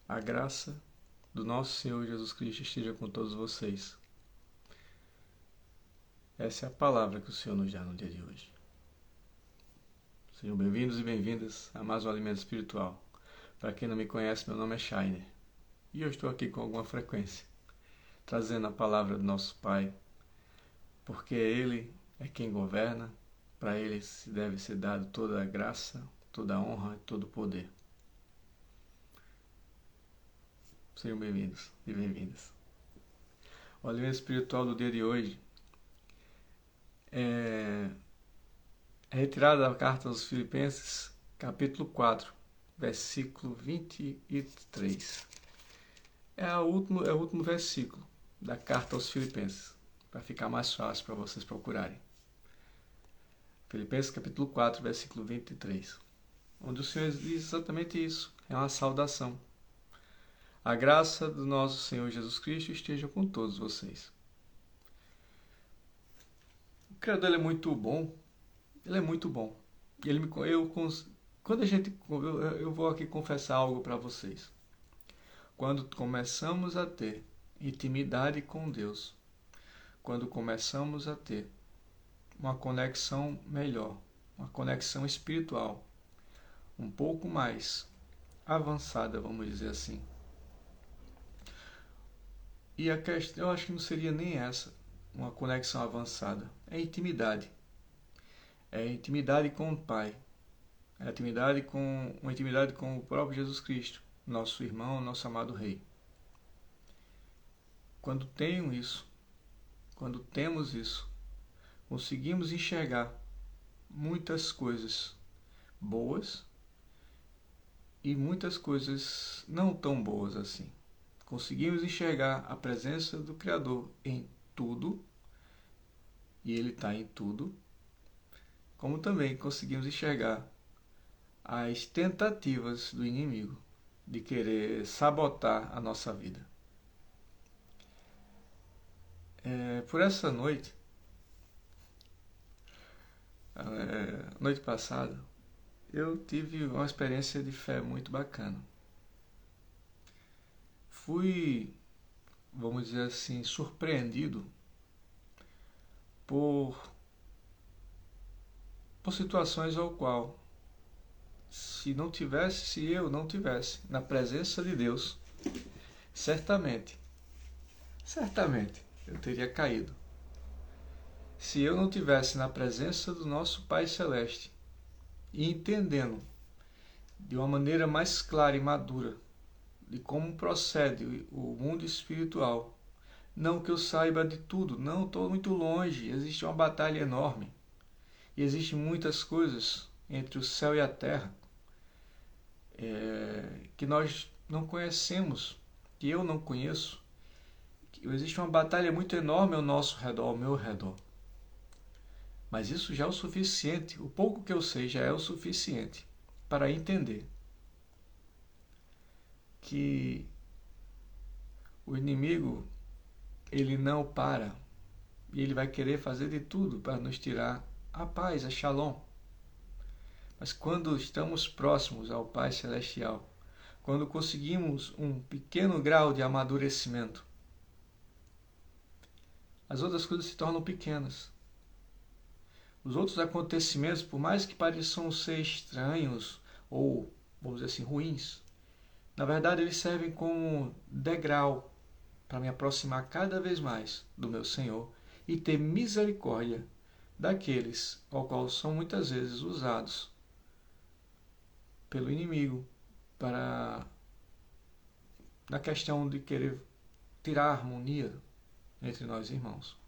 A graça do nosso Senhor Jesus Cristo esteja com todos vocês. Essa é a palavra que o Senhor nos dá no dia de hoje. Sejam bem-vindos e bem-vindas a mais um Alimento Espiritual. Para quem não me conhece, meu nome é Shainer e eu estou aqui com alguma frequência, trazendo a palavra do nosso Pai, porque Ele é quem governa, para Ele se deve ser dado toda a graça, toda a honra e todo o poder. Sejam bem-vindos e bem-vindas. O alimento espiritual do dia de hoje é retirado da carta aos Filipenses, capítulo 4, versículo 23. É o último versículo da carta aos Filipenses, para ficar mais fácil para vocês procurarem. Filipenses, capítulo 4, versículo 23, onde o Senhor diz exatamente isso. É uma saudação. A graça do nosso Senhor Jesus Cristo esteja com todos vocês. O Criador é muito bom. Ele é muito bom. Eu vou aqui confessar algo para vocês. Quando começamos a ter intimidade com Deus, quando começamos a ter uma conexão melhor, uma conexão espiritual, um pouco mais avançada, vamos dizer assim. E a questão, eu acho que não seria nem essa, uma conexão avançada. É intimidade. É intimidade com o Pai. É uma intimidade com o próprio Jesus Cristo, nosso irmão, nosso amado Rei. Quando temos isso, conseguimos enxergar muitas coisas boas e muitas coisas não tão boas assim. Conseguimos enxergar a presença do Criador em tudo, e Ele está em tudo, como também conseguimos enxergar as tentativas do inimigo de querer sabotar a nossa vida. Por essa noite, noite passada, eu tive uma experiência de fé muito bacana. Fui, vamos dizer assim, surpreendido por situações ao qual, se eu não tivesse na presença de Deus, certamente, eu teria caído. Se eu não tivesse na presença do nosso Pai Celeste e entendendo de uma maneira mais clara e madura de como procede o mundo espiritual, não que eu saiba de tudo, não, estou muito longe, existe uma batalha enorme e existem muitas coisas entre o céu e a terra que nós não conhecemos, que eu não conheço. Existe uma batalha muito enorme ao nosso redor, ao meu redor. Mas isso já é o suficiente, o pouco que eu sei já é o suficiente para entender que o inimigo, ele não para e ele vai querer fazer de tudo para nos tirar a paz, a shalom. Mas quando estamos próximos ao Pai Celestial, quando conseguimos um pequeno grau de amadurecimento, as outras coisas se tornam pequenas. Os outros acontecimentos, por mais que pareçam ser estranhos ou, vamos dizer assim, ruins, na verdade eles servem como degrau para me aproximar cada vez mais do meu Senhor e ter misericórdia daqueles ao qual são muitas vezes usados pelo inimigo na questão de querer tirar a harmonia entre nós irmãos.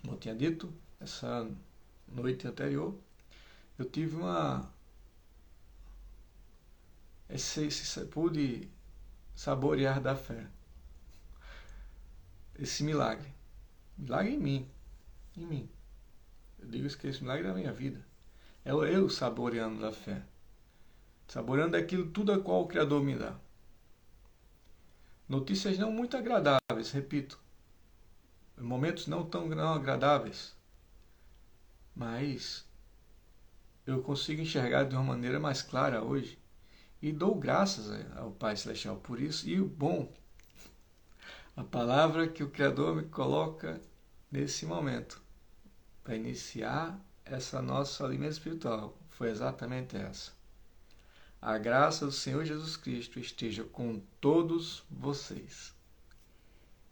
Como eu tinha dito, essa noite anterior, eu tive pude saborear da fé. Esse milagre. Milagre em mim. Eu digo que esse milagre é da minha vida. É eu saboreando da fé. Saboreando aquilo tudo a qual o Criador me dá. Notícias não muito agradáveis, repito. Momentos não tão agradáveis. Mas eu consigo enxergar de uma maneira mais clara hoje E dou graças ao Pai Celestial por isso. E o bom, a palavra que o Criador me coloca nesse momento, para iniciar essa nossa alimento espiritual, foi exatamente essa. A graça do Senhor Jesus Cristo esteja com todos vocês.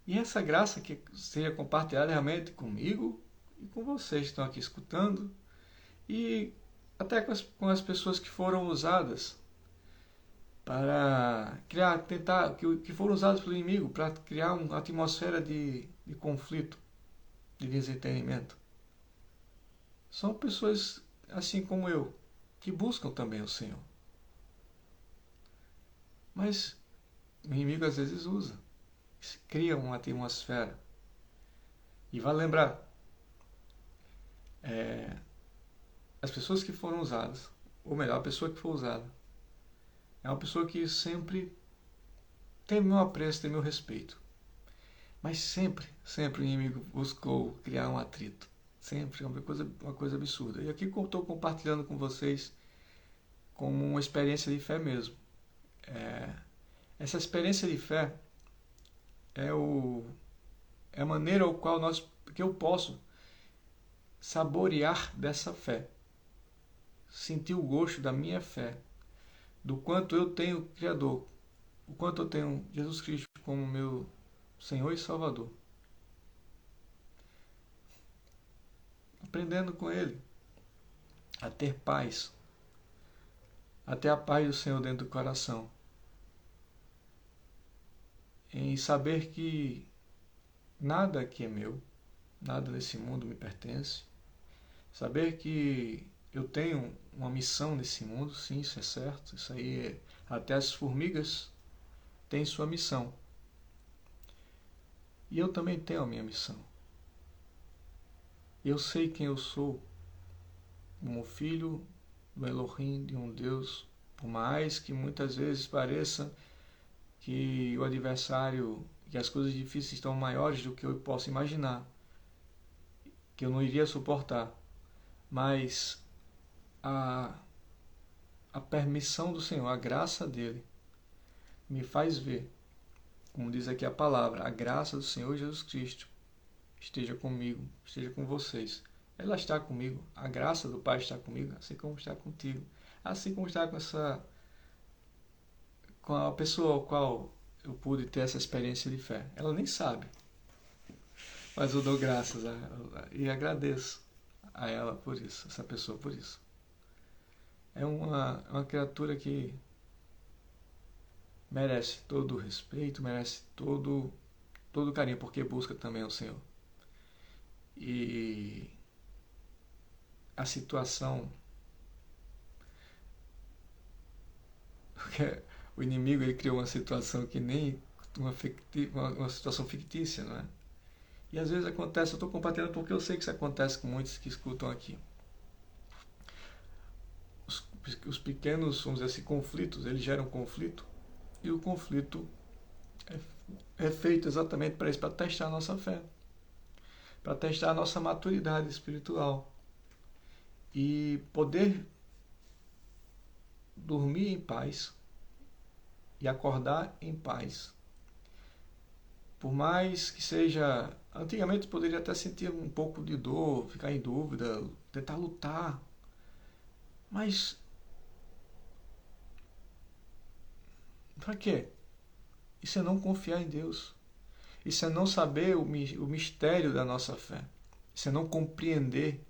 E essa graça que seja compartilhada realmente comigo e com vocês que estão aqui escutando, e até com as pessoas que foram usadas para criar, que foram usados pelo inimigo para criar uma atmosfera de conflito, de desentendimento. São pessoas assim como eu, que buscam também o Senhor. Mas o inimigo às vezes usa, cria uma atmosfera. E vale lembrar, as pessoas que foram usadas, ou melhor, a pessoa que foi usada, é uma pessoa que sempre tem meu apreço, tem meu respeito. Mas sempre o inimigo buscou criar um atrito. Sempre, é uma coisa absurda. E aqui eu estou compartilhando com vocês como uma experiência de fé mesmo. Essa experiência de fé é a maneira ao qual que eu posso saborear dessa fé. Sentir o gosto da minha fé. Do quanto eu tenho o Criador. O quanto eu tenho Jesus Cristo como meu Senhor e Salvador. Aprendendo com Ele a ter paz. A ter a paz do Senhor dentro do coração. Em saber que nada aqui é meu. Nada nesse mundo me pertence. Saber que eu tenho uma missão nesse mundo, sim, isso é certo. Isso aí até as formigas têm sua missão. E eu também tenho a minha missão. Eu sei quem eu sou, como filho do Elohim, de um Deus, por mais que muitas vezes pareça que o adversário, que as coisas difíceis estão maiores do que eu posso imaginar, que eu não iria suportar, mas a permissão do Senhor, a graça dele, me faz ver, como diz aqui a palavra, a graça do Senhor Jesus Cristo esteja comigo, esteja com vocês. Ela está comigo, a graça do Pai está comigo, assim como está contigo, assim como está com a pessoa ao qual eu pude ter essa experiência de fé. Ela nem sabe, mas eu dou graças e agradeço a ela por isso, essa pessoa por isso. É uma criatura que merece todo o respeito, merece todo o carinho, porque busca também o Senhor. E a situação, porque o inimigo ele criou uma situação que nem uma situação fictícia, não é? E às vezes acontece, eu estou compartilhando porque eu sei que isso acontece com muitos que escutam aqui. Os pequenos, vamos dizer assim, conflitos, eles geram conflito, e o conflito é feito exatamente para isso, para testar a nossa fé, para testar a nossa maturidade espiritual e poder dormir em paz e acordar em paz. Por mais que seja... Antigamente poderia até sentir um pouco de dor, ficar em dúvida, tentar lutar. Mas para quê? Isso é não confiar em Deus. Isso é não saber o mistério da nossa fé. Isso é não compreender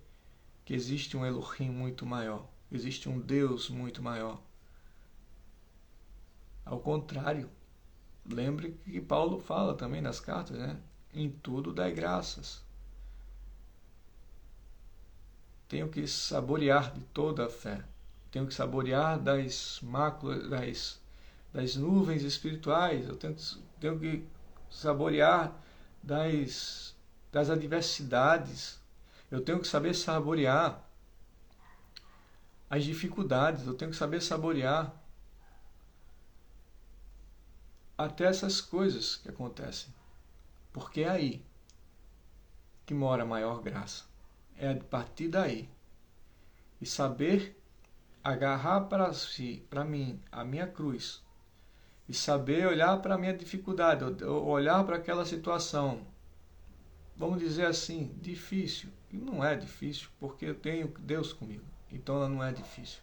que existe um Elohim muito maior. Existe um Deus muito maior. Ao contrário, lembre que Paulo fala também nas cartas, né? Em tudo dai graças. Tenho que saborear de toda a fé. Tenho que saborear das máculas, das nuvens espirituais. Eu tenho que saborear das adversidades. Eu tenho que saber saborear as dificuldades. Eu tenho que saber saborear até essas coisas que acontecem. Porque é aí que mora a maior graça. É a partir daí. E saber agarrar para si, para mim, a minha cruz, e saber olhar para a minha dificuldade, olhar para aquela situação, vamos dizer assim, difícil. E não é difícil, porque eu tenho Deus comigo. Então ela não é difícil.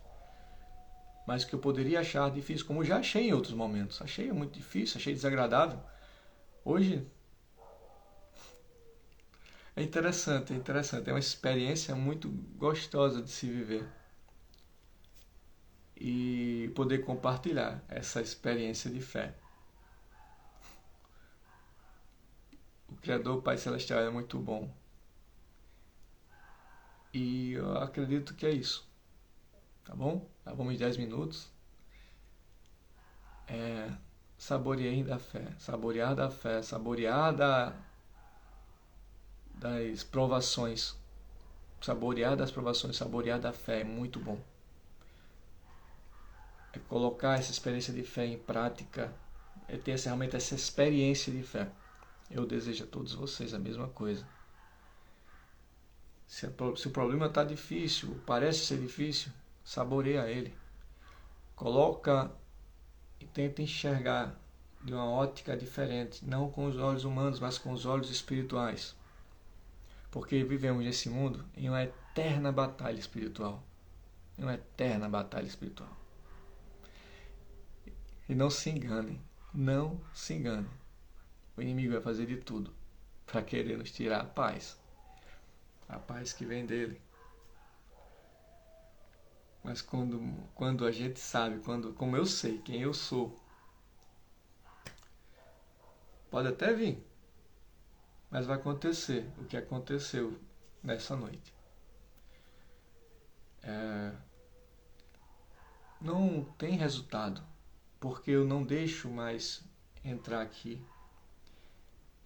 Mas que eu poderia achar difícil, como já achei em outros momentos. Achei muito difícil, achei desagradável. Hoje é interessante, é interessante. É uma experiência muito gostosa de se viver. E poder compartilhar essa experiência de fé. O Criador, o Pai Celestial, é muito bom. E eu acredito que é isso. Tá bom? Já vamos 10 minutos. Saboreei da fé. Saborear da fé. Saborear das provações. Saborear das provações. Saborear da fé. É muito bom. É colocar essa experiência de fé em prática. É ter realmente essa experiência de fé. Eu desejo a todos vocês a mesma coisa. Se o problema está difícil, parece ser difícil, saboreia ele. Coloca e tenta enxergar de uma ótica diferente, não com os olhos humanos, mas com os olhos espirituais. Porque vivemos nesse mundo em uma eterna batalha espiritual. Em uma eterna batalha espiritual. E não se enganem, não se enganem. O inimigo vai fazer de tudo para querer nos tirar a paz que vem dele. Mas quando a gente sabe, como eu sei quem eu sou, pode até vir, mas vai acontecer o que aconteceu nessa noite. Não tem resultado, porque eu não deixo mais entrar aqui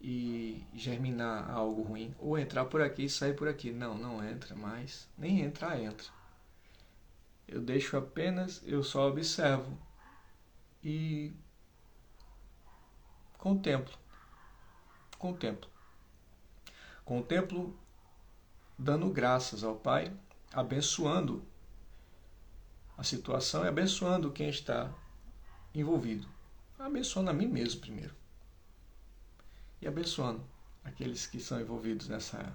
e germinar algo ruim, ou entrar por aqui e sair por aqui. Não entra mais, nem entrar, entra. Eu deixo apenas, eu só observo e contemplo. Contemplo dando graças ao Pai, abençoando a situação e abençoando quem está envolvido. Abençoando a mim mesmo primeiro. E abençoando aqueles que são envolvidos nessa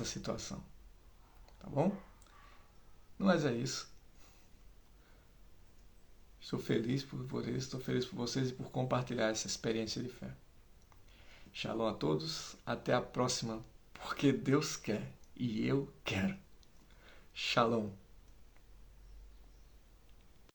situação. Tá bom? Mas é isso. Estou feliz por vocês e por compartilhar essa experiência de fé. Shalom a todos. Até a próxima, porque Deus quer e eu quero. Shalom.